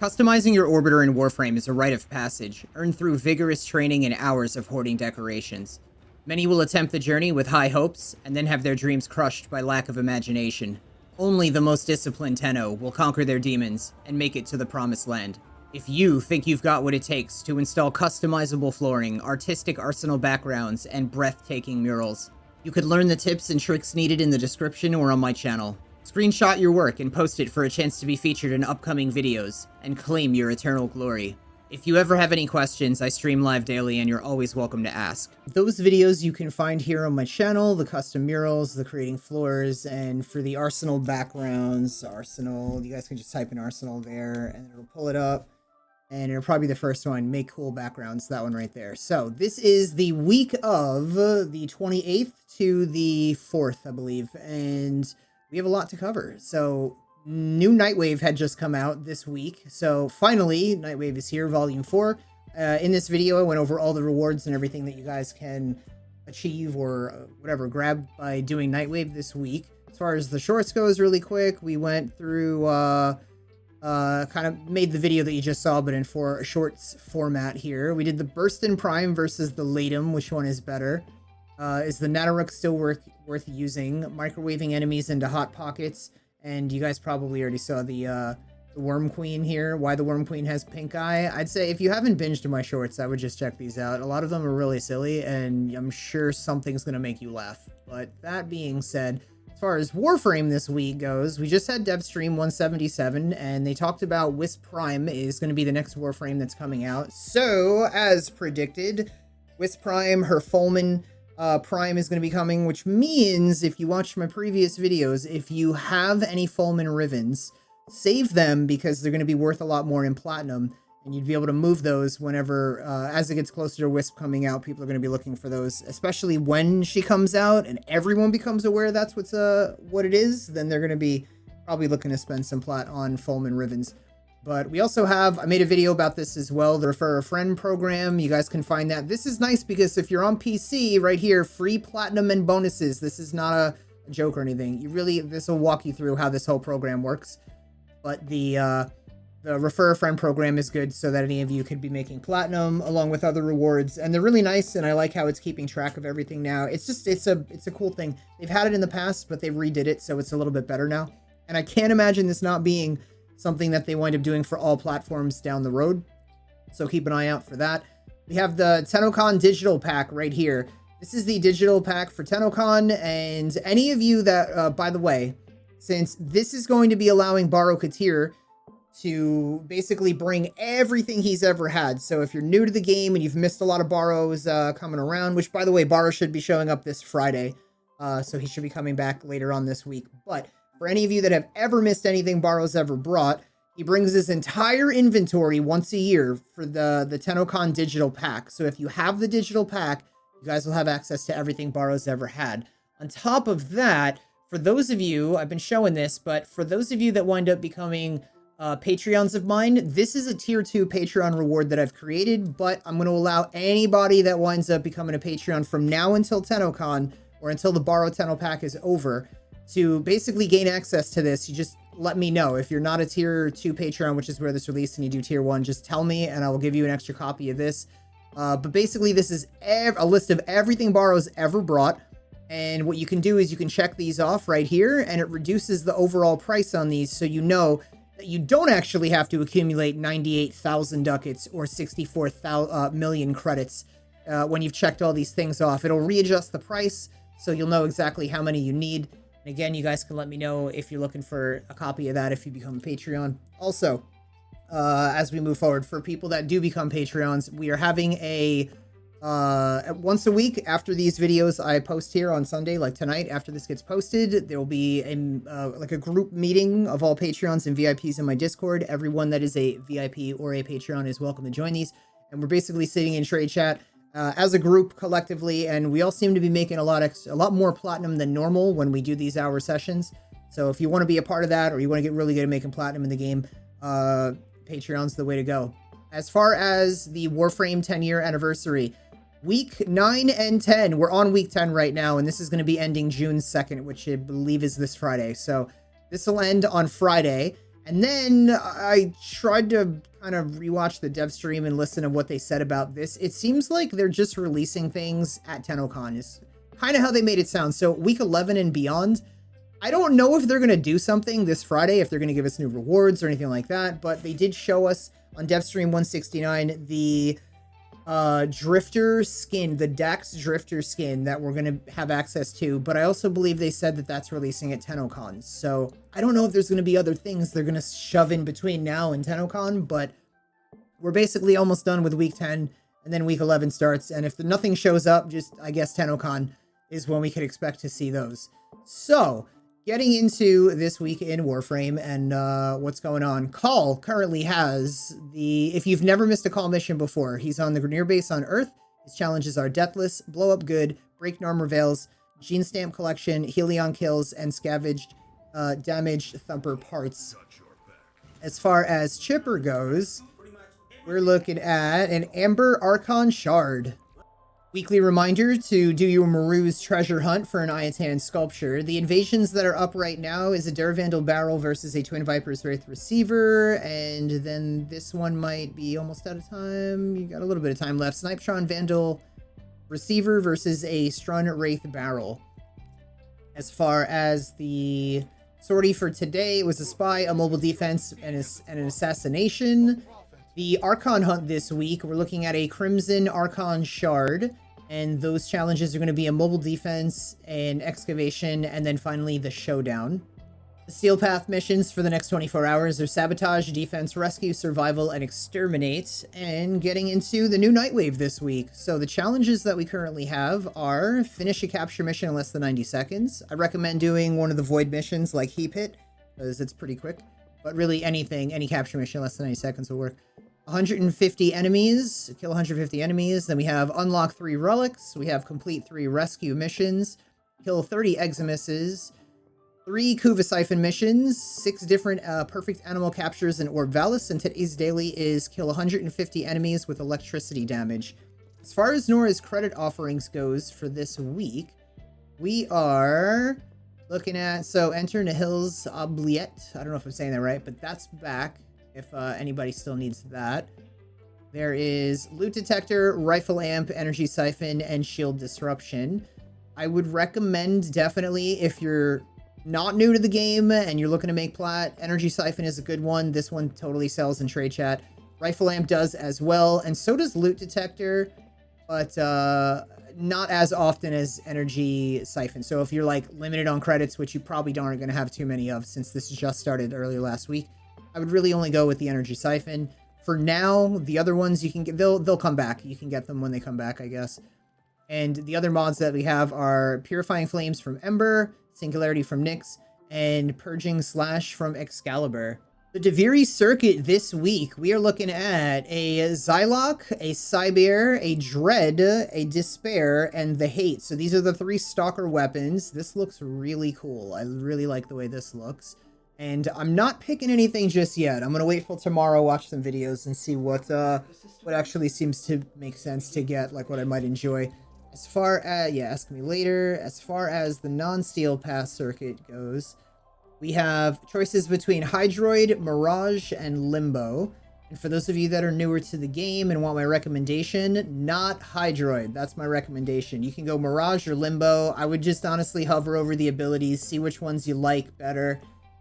Customizing your orbiter in Warframe is a rite of passage, earned through vigorous training and hours of hoarding decorations. Many will attempt the journey with high hopes, and then have their dreams crushed by lack of imagination. Only the most disciplined Tenno will conquer their demons and make it to the promised land. If you think you've got what it takes to install customizable flooring, artistic arsenal backgrounds, and breathtaking murals, you could learn the tips and tricks needed in the description or on my channel. Screenshot your work and post it for a chance to be featured in upcoming videos, and claim your eternal glory. If you ever have any questions, I stream live daily and you're always welcome to ask. Those videos you can find here on my channel, the custom murals, the creating floors, and for the arsenal backgrounds, arsenal, you guys can just type in arsenal there and it'll pull it up. And it'll probably be the first one, make cool backgrounds, that one right there. So this is the week of the 28th to the 4th, I believe, and we have a lot to cover. So new Nightwave had just come out this week. So finally, Nightwave is here, Volume 4. In this video, I went over all the rewards and everything that you guys can achieve or whatever, grab by doing Nightwave this week. As far as the shorts goes, really quick, we went through, kind of made the video that you just saw, but in for a shorts format here. We did the Burstin Prime versus the Latum. Which one is better? Is the Nataruk still worth using? Microwaving enemies into hot pockets. And you guys probably already saw the Worm Queen here. Why the Worm Queen has pink eye. I'd say if you haven't binged my shorts, I would just check these out. A lot of them are really silly, and I'm sure something's going to make you laugh. But that being said, as far as Warframe this week goes, we just had Devstream 177, and they talked about Wisp Prime is going to be the next Warframe that's coming out. So, as predicted, Wisp Prime, her Fulman Prime is going to be coming, which means, if you watched my previous videos, if you have any Fulman Rivens, save them because they're going to be worth a lot more in Platinum, and you'd be able to move those whenever, as it gets closer to Wisp coming out, people are going to be looking for those, especially when she comes out and everyone becomes aware that's what it is, then they're going to be probably looking to spend some plat on Fulman Rivens. But we also have, I made a video about this as well, the Refer a Friend program. You guys can find that. This is nice because if you're on PC right here, free platinum and bonuses. This is not a joke or anything. This will walk you through how this whole program works. But the Refer a Friend program is good so that any of you could be making platinum along with other rewards. And they're really nice, and I like how it's keeping track of everything now. It's a cool thing. They've had it in the past, but they redid it, so it's a little bit better now. And I can't imagine this not being something that they wind up doing for all platforms down the road. So keep an eye out for that. We have the TennoCon digital pack right here. This is the digital pack for TennoCon, and any of you that, by the way, since this is going to be allowing Baro Katir to basically bring everything he's ever had. So if you're new to the game and you've missed a lot of Baros coming around, which by the way, Baro should be showing up this Friday. So he should be coming back later on this week. But for any of you that have ever missed anything Baro's ever brought, he brings his entire inventory once a year for the TennoCon digital pack. So if you have the digital pack, you guys will have access to everything Baro's ever had. On top of that, for those of you, I've been showing this, but for those of you that wind up becoming Patreons of mine, this is a tier 2 Patreon reward that I've created, but I'm going to allow anybody that winds up becoming a Patreon from now until TennoCon, or until the Baro Tenno pack is over, to basically gain access to this. You just let me know. If you're not a tier 2 Patreon, which is where this released, and you do tier 1, just tell me and I will give you an extra copy of this. But basically this is a list of everything Baro's ever brought. And what you can do is you can check these off right here, and it reduces the overall price on these, so you know that you don't actually have to accumulate 98,000 ducats or 64 million credits when you've checked all these things off. It'll readjust the price, so you'll know exactly how many you need. And again, you guys can let me know if you're looking for a copy of that if you become a Patreon. Also, as we move forward, for people that do become Patreons, we are having a once a week after these videos I post here on Sunday, like tonight after this gets posted, there will be like a group meeting of all Patreons and VIPs in my Discord. Everyone that is a VIP or a Patreon is welcome to join these, and we're basically sitting in trade chat as a group collectively, and we all seem to be making a lot more platinum than normal when we do these hour sessions. So if you want to be a part of that, or you want to get really good at making platinum in the game, Patreon's the way to go. As far as the Warframe 10-year anniversary, week 9 and 10, we're on week 10 right now, and this is going to be ending June 2nd, which I believe is this Friday. So this will end on Friday, And then I tried to kind of rewatch the dev stream and listen to what they said about this. It seems like they're just releasing things at TennoCon is kind of how they made it sound. So week 11 and beyond, I don't know if they're going to do something this Friday, if they're going to give us new rewards or anything like that, but they did show us on DevStream 169 the Drifter skin, the Dax Drifter skin that we're going to have access to, but I also believe they said that that's releasing at TennoCon. So I don't know if there's going to be other things they're going to shove in between now and TennoCon, but we're basically almost done with week 10, and then week 11 starts, and if nothing shows up, just, I guess, TennoCon is when we could expect to see those. So, getting into this week in Warframe and what's going on. Call currently has the... If you've never missed a Call mission before, he's on the Grineer base on Earth. His challenges are Deathless, Blow Up Good, Break Norm Reveals, Gene Stamp Collection, Helion Kills, and Scavenged Damaged Thumper Parts. As far as Chipper goes, we're looking at an Amber Archon Shard. Weekly reminder to do your Maru's treasure hunt for an Ayatan sculpture. The invasions that are up right now is a Durvandal Barrel versus a Twin Viper's Wraith Receiver, and then this one might be almost out of time. You got a little bit of time left. Snipetron Vandal Receiver versus a Strun Wraith Barrel. As far as the sortie for today, it was a Spy, a Mobile Defense, and an Assassination. The Archon hunt this week, we're looking at a Crimson Archon Shard, and those challenges are going to be a Mobile Defense, an Excavation, and then finally the Showdown. The Steel Path missions for the next 24 hours are Sabotage, Defense, Rescue, Survival, and Exterminate, and getting into the new Nightwave this week. So the challenges that we currently have are finish a capture mission in less than 90 seconds. I recommend doing one of the Void missions like Heap Hit, because it's pretty quick, but really anything, any capture mission in less than 90 seconds will work. 150 enemies, kill 150 enemies. Then we have unlock 3 relics. We have complete 3 rescue missions, kill 30 Eximuses, 3 Kuva Siphon missions, 6 different perfect animal captures in Orb Valis, and today's daily is kill 150 enemies with electricity damage. As far as Nora's credit offerings goes for this week, we are looking at, so enter Nihil's Oubliette. I don't know if I'm saying that right, but that's back. If anybody still needs that. There is Loot Detector, Rifle Amp, Energy Siphon, and Shield Disruption. I would recommend definitely if you're not new to the game and you're looking to make plat, Energy Siphon is a good one. This one totally sells in trade chat. Rifle Amp does as well, and so does Loot Detector, but not as often as Energy Siphon. So if you're like limited on credits, which you probably aren't going to have too many of since this just started earlier last week, I would really only go with the Energy Siphon. For now, the other ones you can get, they'll come back. You can get them when they come back, I guess. And the other mods that we have are Purifying Flames from Ember, Singularity from Nyx, and Purging Slash from Excalibur. The Duviri circuit this week, we are looking at a Zylok, a Sibear, a Dread, a Despair, and the Hate. So these are the 3 Stalker weapons. This looks really cool. I really like the way this looks. And I'm not picking anything just yet. I'm going to wait till tomorrow, watch some videos, and see what actually seems to make sense to get, like what I might enjoy. As far as, yeah, ask me later. As far as the non-Steel Path circuit goes, we have choices between Hydroid, Mirage, and Limbo. And for those of you that are newer to the game and want my recommendation, not Hydroid. That's my recommendation. You can go Mirage or Limbo. I would just honestly hover over the abilities, see which ones you like better,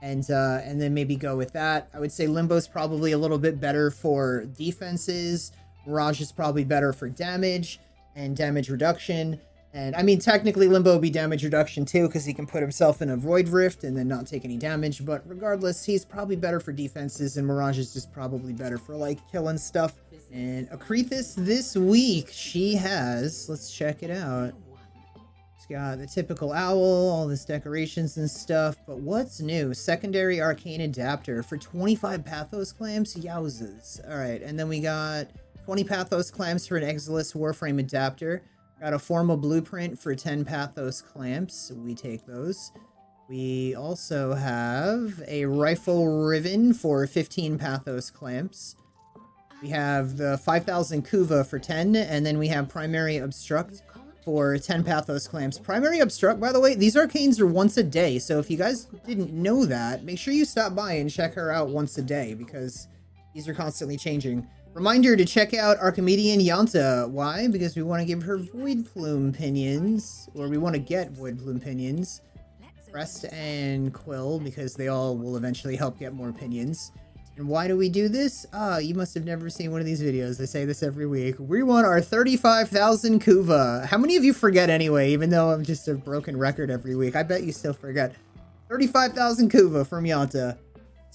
and then maybe go with that. I would say Limbo's probably a little bit better for defenses. Mirage is probably better for damage and damage reduction. And I mean, technically Limbo would be damage reduction too, because he can put himself in a Void Rift and then not take any damage. But regardless, he's probably better for defenses, and Mirage is just probably better for like killing stuff. And Akrithis this week, she has, let's check it out. Got the typical owl, all this decorations and stuff, but what's new? Secondary Arcane Adapter for 25 Pathos Clamps? Yowzas. Alright, and then we got 20 Pathos Clamps for an Exilus Warframe Adapter. Got a Formal Blueprint for 10 Pathos Clamps. We take those. We also have a Rifle Riven for 15 Pathos Clamps. We have the 5000 Kuva for 10, and then we have Primary Obstruct for 10 Pathos Clamps. Primary Obstruct, by the way, these arcanes are once a day, so if you guys didn't know that, make sure you stop by and check her out once a day, because these are constantly changing. Reminder to check out Archimedean Yanta. Why? Because we want to give her Void Plume Pinions, or we want to get Void Plume Pinions. Crest and Quill, because they all will eventually help get more pinions. And why do we do this? You must have never seen one of these videos. I say this every week. We want our 35,000 Kuva. How many of you forget anyway, even though I'm just a broken record every week? I bet you still forget. 35,000 Kuva from Yanta.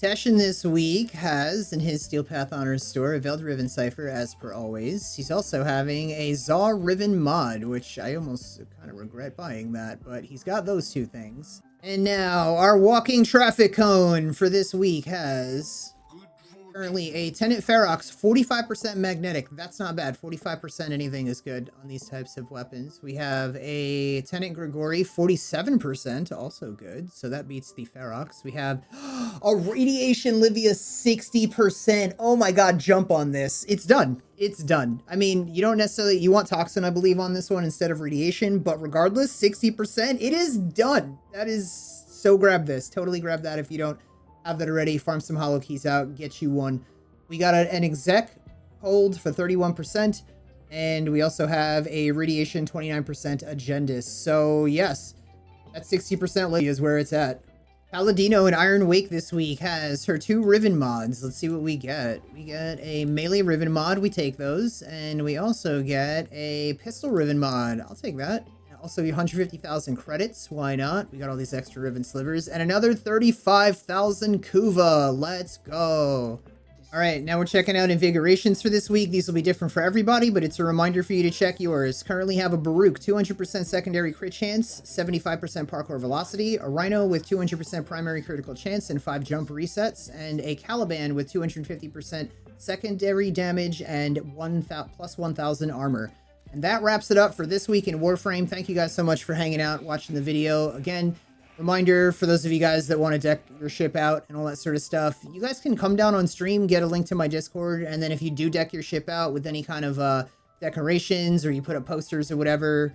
Tashin this week has, in his Steel Path Honors store, a Veiled Riven Cipher, as per always. He's also having a Zaw Riven mod, which I almost kind of regret buying that, but he's got those two things. And now, our Walking Traffic Cone for this week has currently a Tenant Ferox, 45% magnetic. That's not bad. 45% anything is good on these types of weapons. We have a Tenant Grigori, 47%, also good. So that beats the Ferox. We have a Radiation Livia, 60%. Oh my god, jump on this. It's done. It's done. I mean, you don't necessarily, you want Toxin, I believe, on this one instead of Radiation, but regardless, 60%, it is done. That is, so grab this. Totally grab that if you don't have that already. Farm some hollow keys out, get you one. We got an exec hold for 31%, and we also have a radiation 29% agendus. So yes, that 60% is where it's at. Paladino and Iron Wake this week has her 2 Riven mods. Let's see what we get. We get a melee Riven mod, we take those, and we also get a pistol Riven mod. I'll take that. Also, 150,000 credits. Why not? We got all these extra Riven slivers. And another 35,000 Kuva. Let's go. All right, now we're checking out Invigorations for this week. These will be different for everybody, but it's a reminder for you to check yours. Currently have a Baruch, 200% secondary crit chance, 75% parkour velocity, a Rhino with 200% primary critical chance and 5 jump resets, and a Caliban with 250% secondary damage and plus 1,000 armor. And that wraps it up for this week in Warframe. Thank you guys so much for hanging out, watching the video. Again, reminder for those of you guys that want to deck your ship out and all that sort of stuff, you guys can come down on stream, get a link to my Discord, and then if you do deck your ship out with any kind of decorations, or you put up posters or whatever,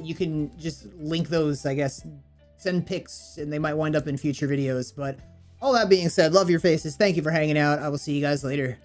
you can just link those, I guess, send pics, and they might wind up in future videos. But all that being said, love your faces. Thank you for hanging out. I will see you guys later.